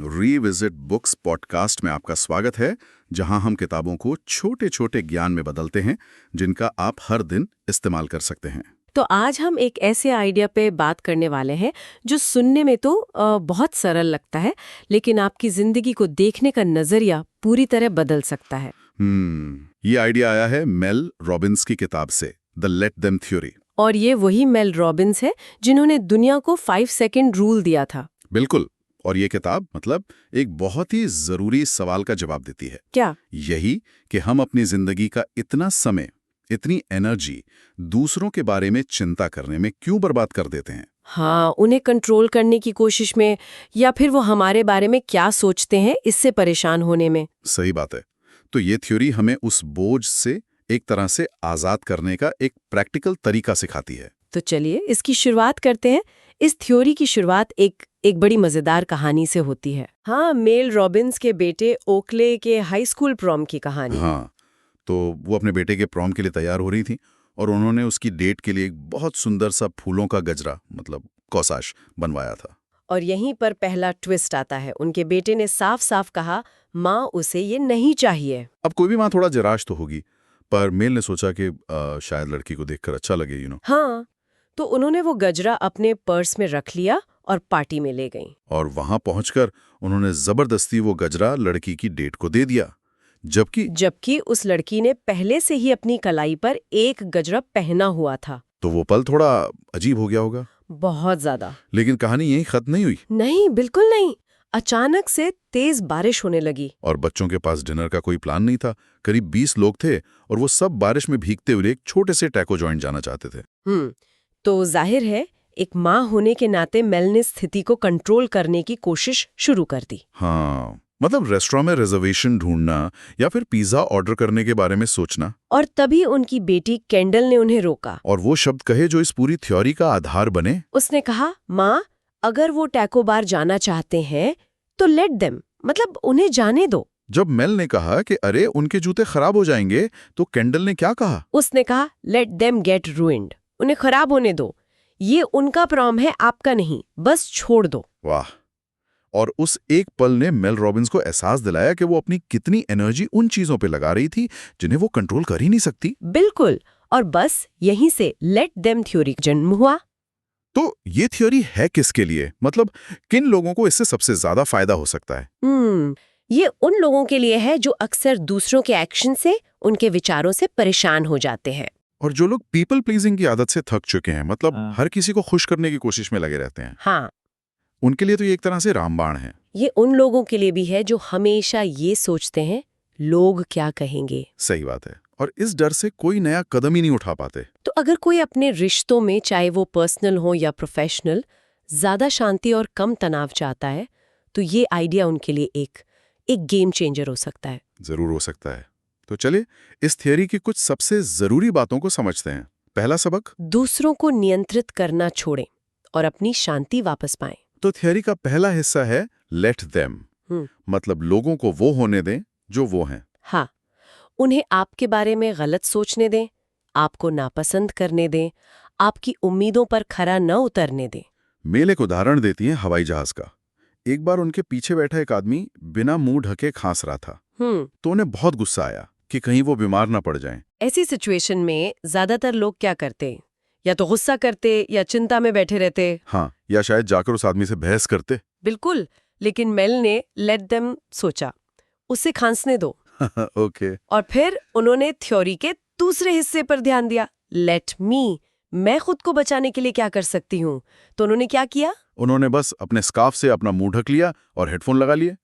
Revisit books podcast में आपका स्वागत है, जहां हम किताबों को छोटे छोटे ज्ञान में बदलते हैं जिनका आप हर दिन इस्तेमाल कर सकते हैं। तो आज हम एक ऐसे आइडिया पे बात करने वाले हैं जो सुनने में तो बहुत सरल लगता है, लेकिन आपकी जिंदगी को देखने का नजरिया पूरी तरह बदल सकता है। ये आइडिया आया है मेल रॉबिन्स की किताब से, द लेट देम थ्योरी। और ये वही मेल रॉबिन्स है जिन्होंने दुनिया को 5 सेकंड रूल दिया था। बिल्कुल। और ये किताब एक बहुत ही जरूरी सवाल का जवाब देती है। क्या? यही कि हम अपनी जिंदगी का इतना समय, इतनी एनर्जी दूसरों के बारे में चिंता करने में क्यों बर्बाद कर देते हैं। हाँ, उन्हें कंट्रोल करने की कोशिश में, या फिर वो हमारे बारे में क्या सोचते हैं इससे परेशान होने में। सही बात है। तो ये थ्योरी हमें उस बोझ से एक तरह से आजाद करने का एक प्रैक्टिकल तरीका सिखाती है। तो चलिए इसकी शुरुआत करते हैं। इस थ्योरी की शुरुआत एक बड़ी मजेदार कहानी से होती है। हाँ, मेल रॉबिन्स के बेटे ओकले के हाई स्कूल प्रॉम की कहानी। हाँ, तो वो अपने बेटे के प्रॉम के लिए तैयार हो रही थी और उन्होंने उसकी डेट के लिए एक बहुत सुंदर सा फूलों का गजरा कौसाश बनवाया था। और यहीं पर पहला ट्विस्ट आता है। उनके बेटे ने साफ साफ कहा, माँ उसे ये नहीं चाहिए। अब कोई भी माँ थोड़ा निराश तो होगी, पर मेल ने सोचा कि शायद लड़की को देखकर अच्छा लगे, हाँ, तो उन्होंने वो गजरा अपने पर्स में रख लिया और पार्टी में ले गईं। और वहां पहुंचकर उन्होंने जबरदस्ती वो गजरा लड़की की डेट को दे दिया, जबकि उस लड़की ने पहले से ही अपनी कलाई पर एक गजरा पहना हुआ था। तो वो पल थोड़ा अजीब हो गया होगा। बहुत ज्यादा। लेकिन कहानी यहीं खत्म नहीं हुई। नहीं, बिल्कुल नहीं। अचानक से तेज बारिश होने लगी और बच्चों के पास डिनर का कोई प्लान नहीं था। करीब 20 लोग थे और वो सब बारिश में भीगते हुए एक छोटे से टैको जॉइंट जाना चाहते थे। तो जाहिर है एक माँ होने के नाते मेल ने स्थिति को कंट्रोल करने की कोशिश शुरू कर दी। हाँ, रेस्टोरेंट में रिजर्वेशन ढूंढना या फिर पिज्जा ऑर्डर करने के बारे में सोचना। और तभी उनकी बेटी केंडल ने उन्हें रोका और वो शब्द कहे जो इस पूरी थ्योरी का आधार बने। उसने कहा, माँ, अगर वो टैको बार जाना चाहते हैं तो लेट देम, उन्हें जाने दो। जब मेल ने कहा कि अरे उनके जूते खराब हो जाएंगे, तो केंडल ने क्या कहा? उसने कहा, लेट देम गेट रूइंड, उन्हें खराब होने दो। ये उनका प्रॉम है, आपका नहीं, बस छोड़ दो। वाह। और उस एक पल ने मेल रॉबिन्स को एहसास दिलाया कि वो अपनी कितनी एनर्जी उन चीजों पे लगा रही थी जिन्हें वो कंट्रोल कर ही नहीं सकती। बिल्कुल। और बस यहीं से लेट देम थ्योरी जन्म हुआ। तो ये थ्योरी है किसके लिए? किन लोगों को इससे सबसे ज्यादा फायदा हो सकता है? ये उन लोगों के लिए है जो अक्सर दूसरों के एक्शन से, उनके विचारों से परेशान हो जाते हैं। और जो लोग पीपल प्लीजिंग की आदत से थक चुके हैं, हर किसी को खुश करने की कोशिश में लगे रहते हैं। हाँ, उनके लिए तो ये एक तरह से रामबाण है। ये उन लोगों के लिए भी है जो हमेशा ये सोचते हैं, लोग क्या कहेंगे। सही बात है। और इस डर से कोई नया कदम ही नहीं उठा पाते। तो अगर कोई अपने रिश्तों में, चाहे वो पर्सनल हो या प्रोफेशनल, ज्यादा शांति और कम तनाव चाहता है, तो ये आइडिया उनके लिए एक गेम चेंजर हो सकता है। जरूर हो सकता है। तो चलिए इस थियरी की कुछ सबसे जरूरी बातों को समझते हैं। पहला सबक, दूसरों को नियंत्रित करना छोड़ें और अपनी शांति वापस पाएं। तो थियरी का पहला हिस्सा है लेट देम, लोगों को वो होने दें जो वो हैं। हाँ, उन्हें आपके बारे में गलत सोचने दें, आपको नापसंद करने दें, आपकी उम्मीदों पर खरा न उतरने दें। मेल एक उदाहरण देती है हवाई जहाज का। एक बार उनके पीछे बैठा एक आदमी बिना मुंह ढके खांस रहा था। तो उन्हें बहुत गुस्सा आया कि कहीं वो बीमार ना पड़ जाएं। ऐसी सिचुएशन में ज्यादातर लोग क्या करते? या तो गुस्सा करते या चिंता में बैठे रहते। हाँ, या शायद जाकर उस आदमी से बहस करते। बिल्कुल। लेकिन मेल ने लेट देम सोचा, उसे खांसने दो। ओके। और फिर उन्होंने थ्योरी के दूसरे हिस्से पर ध्यान दिया, लेट मी, मैं खुद को बचाने के लिए क्या कर सकती हूँ। तो उन्होंने क्या किया? उन्होंने बस अपने स्कार्फ से अपना मुंह ढक लिया और हेडफोन लगा लिए।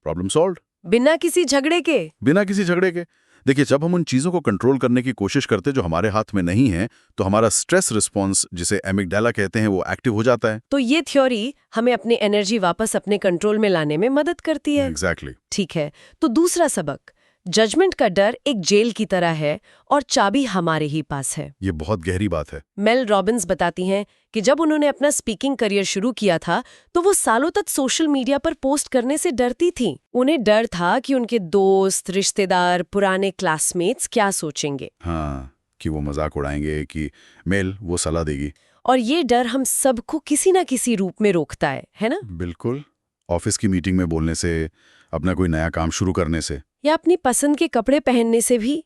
Problem solved. बिना किसी झगड़े के। देखिए, जब हम उन चीजों को कंट्रोल करने की कोशिश करते जो हमारे हाथ में नहीं है, तो हमारा स्ट्रेस रिस्पॉन्स, जिसे एमिगडाला कहते हैं, वो एक्टिव हो जाता है। तो ये थ्योरी हमें अपनी एनर्जी वापस अपने कंट्रोल में लाने में मदद करती है। एग्जैक्टली। ठीक है, तो दूसरा सबक, जजमेंट का डर एक जेल की तरह है और चाबी हमारे ही पास है। ये बहुत गहरी बात है। मेल रॉबिन्स बताती हैं कि जब उन्होंने अपना स्पीकिंग करियर शुरू किया था, तो वो सालों तक सोशल मीडिया पर पोस्ट करने से डरती थी। उन्हें डर था कि उनके दोस्त, रिश्तेदार, पुराने क्लासमेट्स क्या सोचेंगे। हाँ, कि वो मजाक उड़ाएंगे, कि मेल वो सलाह देगी। और ये डर हम सबको किसी ना किसी रूप में रोकता है ना? बिल्कुल। ऑफिस की मीटिंग में बोलने से, अपना कोई नया काम शुरू करने से। या अपनी पसंद के कपड़े पहनने से भी।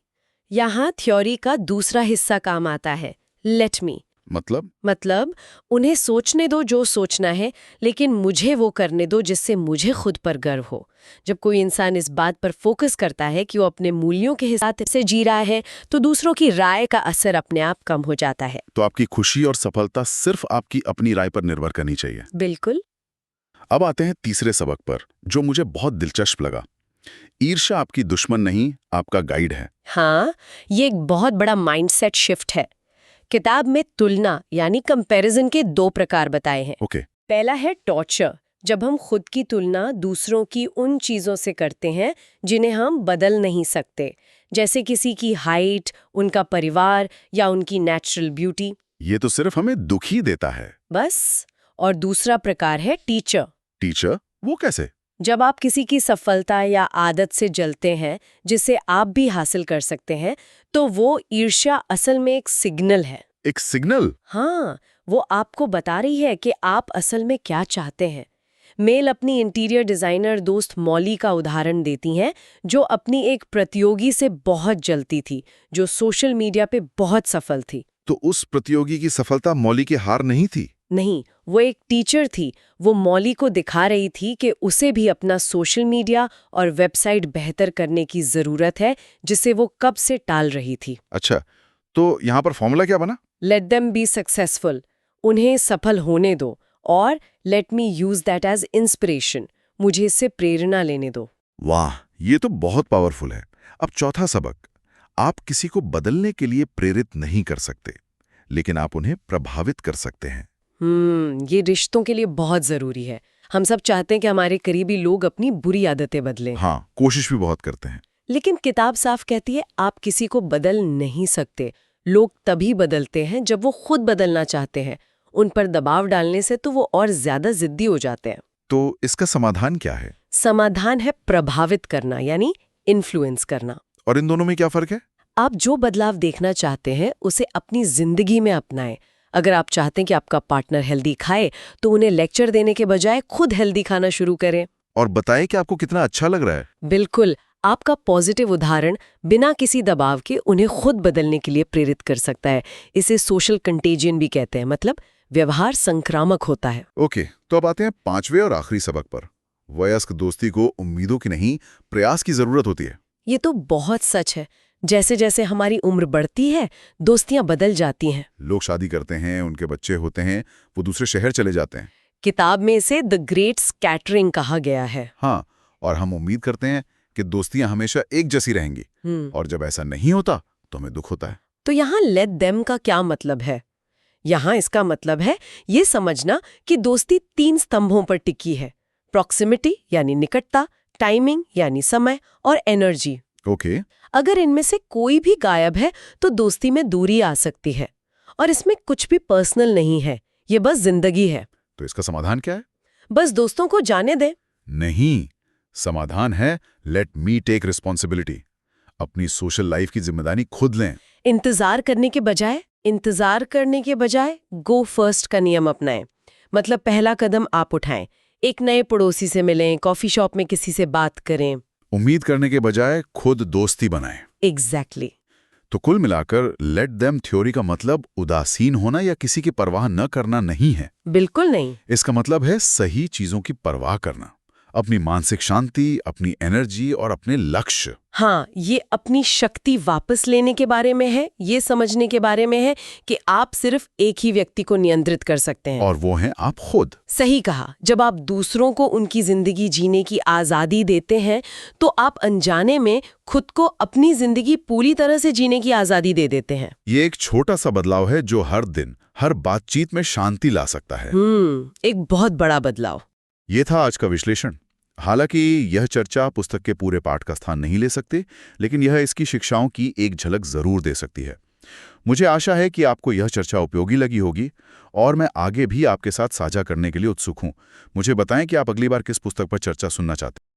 यहाँ थ्योरी का दूसरा हिस्सा काम आता है, लेट मी। मतलब उन्हें सोचने दो जो सोचना है, लेकिन मुझे वो करने दो जिससे मुझे खुद पर गर्व हो। जब कोई इंसान इस बात पर फोकस करता है कि वो अपने मूल्यों के हिसाब से जी रहा है, तो दूसरों की राय का असर अपने आप कम हो जाता है। तो आपकी खुशी और सफलता सिर्फ आपकी अपनी राय पर निर्भर करनी चाहिए। बिल्कुल। अब आते हैं तीसरे सबक पर, जो मुझे बहुत दिलचस्प लगा। ईर्ष्या आपकी दुश्मन नहीं, आपका गाइड है। हाँ, ये एक बहुत बड़ा माइंडसेट शिफ्ट है। किताब में तुलना यानी कंपैरिजन के 2 प्रकार बताए हैं। ओके। पहला है टॉर्चर, जब हम खुद की तुलना दूसरों की उन चीजों से करते हैं जिन्हें हम बदल नहीं सकते, जैसे किसी की हाइट, उनका परिवार या उनकी नेचुरल ब्यूटी। ये तो सिर्फ हमें दुखी देता है। बस। और दूसरा प्रकार है टीचर। टीचर? वो कैसे? जब आप किसी की सफलता या आदत से जलते हैं जिसे आप भी हासिल कर सकते हैं, तो वो ईर्ष्या असल में एक सिग्नल है। एक सिग्नल? हाँ, वो आपको बता रही है कि आप असल में क्या चाहते हैं। मेल अपनी इंटीरियर डिजाइनर दोस्त मॉली का उदाहरण देती हैं, जो अपनी एक प्रतियोगी से बहुत जलती थी, जो सोशल मीडिया पे बहुत सफल थी। तो उस प्रतियोगी की सफलता मॉली की हार नहीं थी? नहीं, वो एक टीचर थी। वो मॉली को दिखा रही थी कि उसे भी अपना सोशल मीडिया और वेबसाइट बेहतर करने की जरूरत है, जिसे वो कब से टाल रही थी। अच्छा, तो यहाँ पर फॉर्मूला क्या बना? लेट देम बी सक्सेसफुल, उन्हें सफल होने दो, और let me use that as inspiration, मुझे इससे प्रेरणा लेने दो। वाह, ये तो बहुत पावरफुल है। अब चौथा सबक, आप किसी को बदलने के लिए प्रेरित नहीं कर सकते, लेकिन आप उन्हें प्रभावित कर सकते हैं। ये रिश्तों के लिए बहुत जरूरी है। हम सब चाहते हैं कि हमारे करीबी लोग अपनी बुरी आदतें बदलें। हाँ, कोशिश भी बहुत करते हैं। लेकिन किताब साफ कहती है, आप किसी को बदल नहीं सकते। लोग तभी बदलते हैं जब वो खुद बदलना चाहते हैं। उन पर दबाव डालने से तो वो और ज्यादा जिद्दी हो जाते हैं। तो इसका समाधान क्या है? समाधान है प्रभावित करना, यानी इन्फ्लुएंस करना। और इन दोनों में क्या फर्क है? आप जो बदलाव देखना चाहते हैं उसे अपनी जिंदगी में अपनाएं। अगर आप चाहते हैं कि आपका पार्टनर हेल्दी खाए, तो उन्हें लेक्चर देने के बजाय खुद हेल्दी खाना शुरू करें। और बताएं कि आपको कितना अच्छा लग रहा है। बिल्कुल, आपका पॉजिटिव उदाहरण बिना किसी दबाव के उन्हें खुद बदलने के लिए प्रेरित कर सकता है। इसे सोशल कंटेजियन भी कहते हैं, मतलब व्यवहार संक्रामक होता है। ओके, तो अब आते हैं 5वें और आखिरी सबक पर। वयस्क दोस्ती को उम्मीदों की नहीं, प्रयास की जरूरत होती है। ये तो बहुत सच है। जैसे जैसे हमारी उम्र बढ़ती है, दोस्तियां बदल जाती हैं। लोग शादी करते हैं, उनके बच्चे होते हैं, वो दूसरे शहर चले जाते हैं। किताब में इसे द ग्रेट स्कैटरिंग कहा गया है। हाँ, और हम उम्मीद करते हैं कि दोस्तियां हमेशा एक जैसी रहेंगी, और जब ऐसा नहीं होता तो हमें दुख होता है। तो यहाँ लेट देम का क्या मतलब है? यहाँ इसका मतलब है ये समझना कि दोस्ती 3 स्तंभों पर टिकी है: प्रॉक्सिमिटी यानी निकटता, टाइमिंग यानी समय, और एनर्जी। ओके। अगर इनमें से कोई भी गायब है तो दोस्ती में दूरी आ सकती है। और इसमें कुछ भी पर्सनल नहीं है, ये बस जिंदगी है। तो इसका समाधान क्या है? बस दोस्तों को जाने दें। नहीं, समाधान है लेट मी टेक रिस्पॉन्सिबिलिटी। अपनी सोशल लाइफ की जिम्मेदारी खुद लें। इंतजार करने के बजाय गो फर्स्ट का नियम अपनाएं। मतलब पहला कदम आप उठाएं, एक नए पड़ोसी से मिलें, कॉफी शॉप में किसी से बात करें। उम्मीद करने के बजाय खुद दोस्ती बनाएं। एग्जैक्टली। तो कुल मिलाकर लेट देम थ्योरी का मतलब उदासीन होना या किसी की परवाह न करना नहीं है। बिल्कुल नहीं। इसका मतलब है सही चीजों की परवाह करना, अपनी मानसिक शांति, अपनी एनर्जी और अपने लक्ष्य। हाँ, ये अपनी शक्ति वापस लेने के बारे में है। ये समझने के बारे में है कि आप सिर्फ एक ही व्यक्ति को नियंत्रित कर सकते हैं, और वो हैं आप खुद। सही कहा। जब आप दूसरों को उनकी जिंदगी जीने की आजादी देते हैं, तो आप अनजाने में खुद को अपनी जिंदगी पूरी तरह से जीने की आजादी दे देते हैं। ये एक छोटा सा बदलाव है जो हर दिन, हर बातचीत में शांति ला सकता है। एक बहुत बड़ा बदलाव। ये था आज का विश्लेषण। हालांकि यह चर्चा पुस्तक के पूरे पाठ का स्थान नहीं ले सकती, लेकिन यह इसकी शिक्षाओं की एक झलक जरूर दे सकती है। मुझे आशा है कि आपको यह चर्चा उपयोगी लगी होगी, और मैं आगे भी आपके साथ साझा करने के लिए उत्सुक हूं। मुझे बताएं कि आप अगली बार किस पुस्तक पर चर्चा सुनना चाहते हैं।